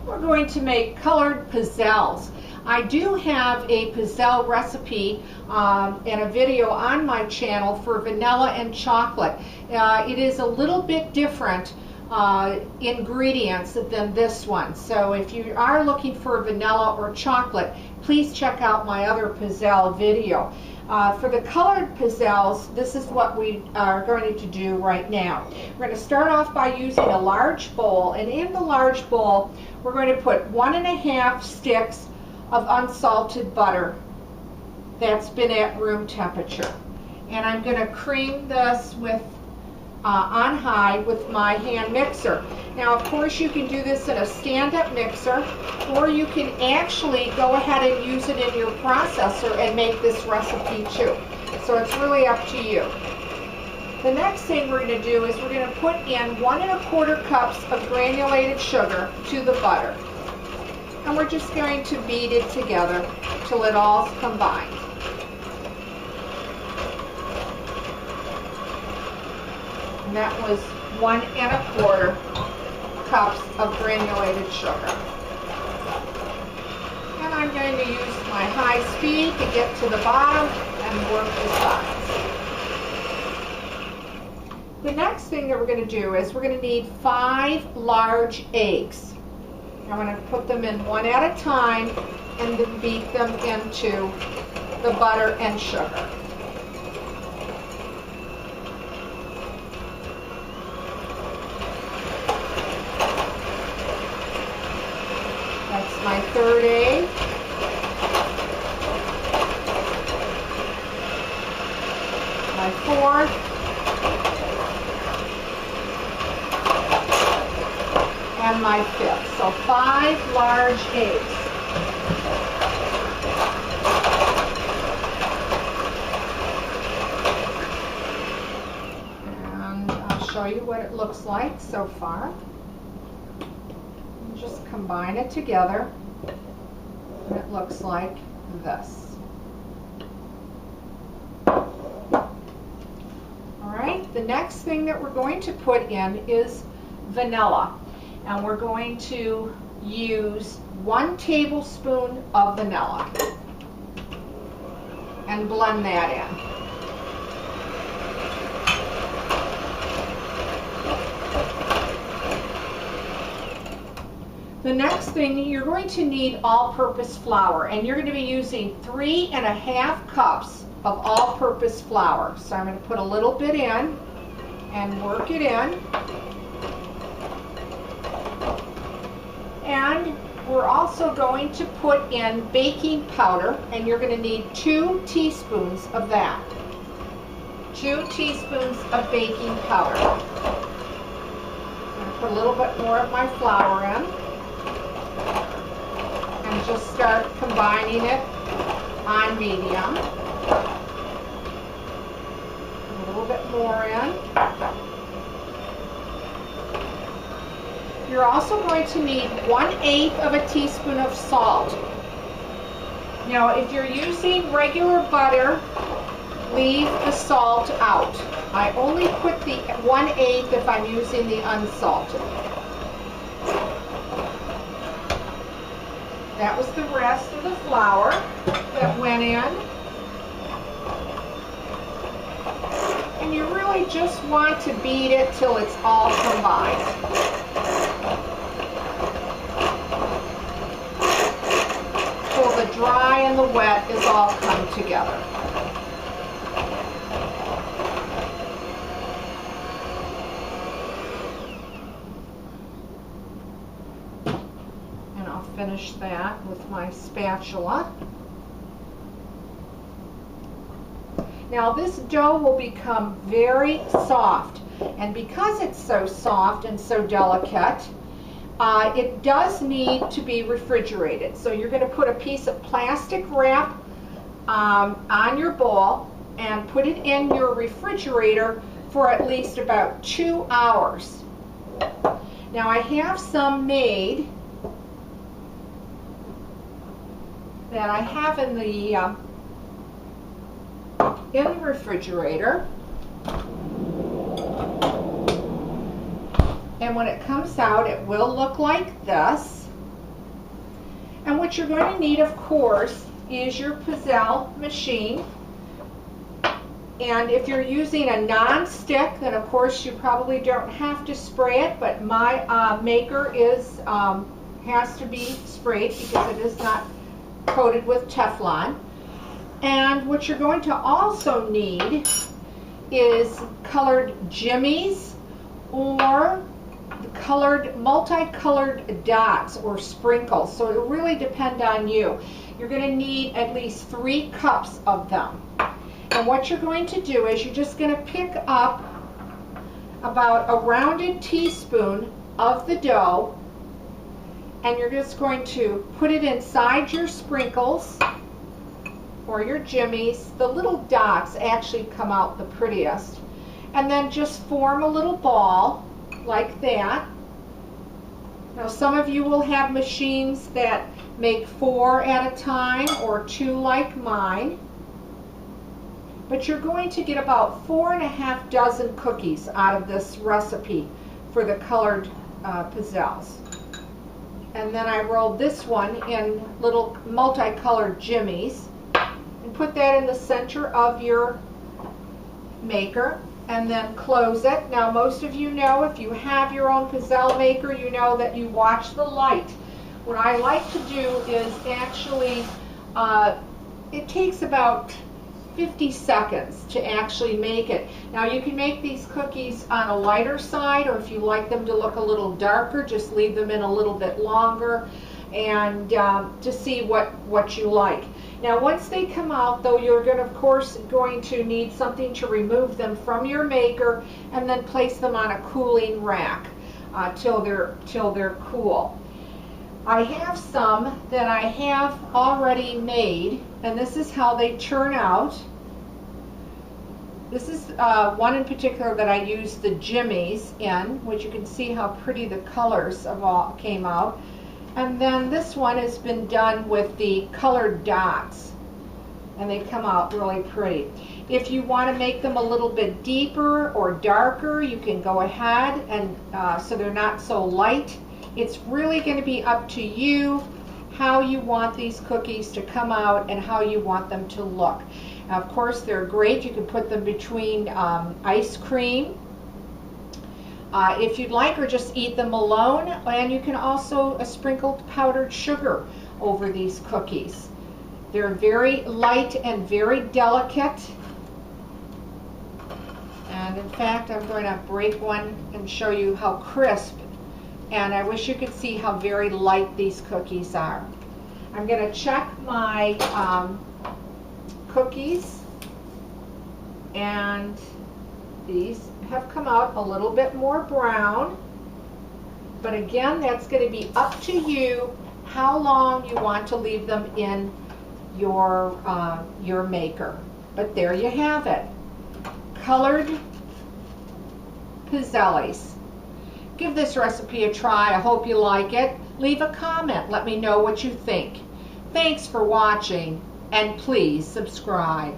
We're going to make colored pizzelles. I do have a pizzelle recipe and a video on my channel for vanilla and chocolate. It is a little bit different ingredients than this one. So if you are looking for vanilla or chocolate, please check out my other pizzelle video. For the colored pizzelles, this is what we are going to do right now. We're going to start off by using a large bowl, and in the large bowl we're going to put 1.5 sticks of unsalted butter that's been at room temperature. And I'm going to cream this with on high with my hand mixer. Now, of course, you can do this in a stand-up mixer, or you can actually go ahead and use it in your processor and make this recipe too. So it's really up to you. The next thing we're going to do is we're going to put in 1¼ cups of granulated sugar to the butter. And we're just going to beat it together till it all combines. And that was 1¼ cups of granulated sugar. And I'm going to use my high speed to get to the bottom and work the sides. The next thing that we're going to do is we're going to need 5 large eggs. I'm going to put them in one at a time and then beat them into the butter and sugar. That's my 3rd egg. My 4th. And my 5th. So 5 large eggs. And I'll show you what it looks like so far. Just combine it together, and it looks like this. Alright, the next thing that we're going to put in is vanilla. And we're going to use 1 tablespoon of vanilla and blend that in. The next thing, you're going to need all-purpose flour, and you're going to be using 3½ cups of all-purpose flour. So I'm going to put a little bit in and work it in. And we're also going to put in baking powder, and you're going to need 2 teaspoons of that. 2 teaspoons of baking powder. I'm going to put a little bit more of my flour in. And just start combining it on medium. A little bit more in. You're also going to need 1/8 of a teaspoon of salt. Now, if you're using regular butter, leave the salt out. I only put the 1/8 if I'm using the unsalted. That was the rest of the flour that went in. And you really just want to beat it till it's all combined. Till the dry and the wet is all come together. Finish that with my spatula. Now this dough will become very soft, and because it's so soft and so delicate, it does need to be refrigerated. So you're going to put a piece of plastic wrap on your bowl and put it in your refrigerator for at least about 2 hours. Now I have some made that I have in the refrigerator, and when it comes out it will look like this. And what you're going to need, of course, is your Pizzelle machine. And if you're using a non-stick, then of course you probably don't have to spray it, but my maker has to be sprayed because it is not coated with Teflon. And what you're going to also need is colored jimmies or multicolored dots or sprinkles. So it'll really depend on you. You're going to need at least 3 cups of them. And what you're going to do is you're just going to pick up about a rounded teaspoon of the dough, and you're just going to put it inside your sprinkles or your jimmies. The little dots actually come out the prettiest. And then just form a little ball like that. Now some of you will have machines that make 4 at a time or 2 like mine. But you're going to get about 4½ dozen cookies out of this recipe for the colored Pizzelles. And then I rolled this one in little multicolored jimmies and put that in the center of your maker and then close it. Now most of you know, if you have your own Pizzelle maker, you know that you watch the light. What I like to do is actually, it takes about 50 seconds to actually make it. Now you can make these cookies on a lighter side, or if you like them to look a little darker, just leave them in a little bit longer and to see what you like. Now once they come out though, you're going to, of course, going to need something to remove them from your maker and then place them on a cooling rack till they're cool. I have some that I have already made, and this is how they turn out. This is one in particular that I used the jimmies in, which you can see how pretty the colors of all came out. And then this one has been done with the colored dots, and they come out really pretty. If you want to make them a little bit deeper or darker, you can go ahead and so they're not so light. It's really going to be up to you how you want these cookies to come out and how you want them to look. Now, of course, they're great. You can put them between ice cream if you'd like, or just eat them alone. And you can also sprinkle powdered sugar over these cookies. They're very light and very delicate. And in fact, I'm going to break one and show you how crisp. And I wish you could see how very light these cookies are. I'm going to check my cookies, and these have come out a little bit more brown. But again, that's going to be up to you how long you want to leave them in your maker. But there you have it. Colored Pizzelles. Give this recipe a try. I hope you like it. Leave a comment. Let me know what you think. Thanks for watching, and please subscribe.